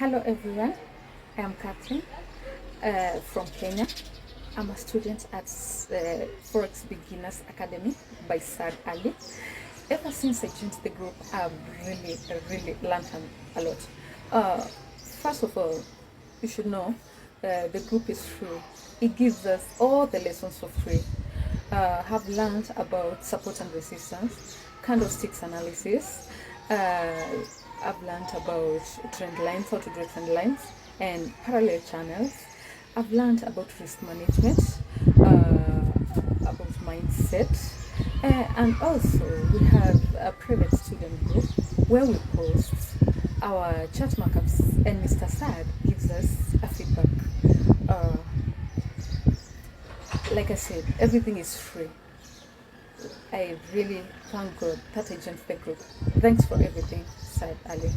Hello everyone, I am Catherine from Kenya. I'm a student at Forex Beginners Academy by Sad Ali. Ever since I joined the group, I've really learned a lot. First of all, you should know the group is free. It gives us all the lessons for free. Have learned about support and resistance, candlesticks analysis. I've learned about trend lines, how to draw trend lines, and parallel channels. I've learned about risk management, about mindset, and also we have a private student group where we post our chart markups, and Mr. Sad gives us a feedback. Like I said, everything is free. I really thank God that I joined the group. Thanks for everything, Sad Ali.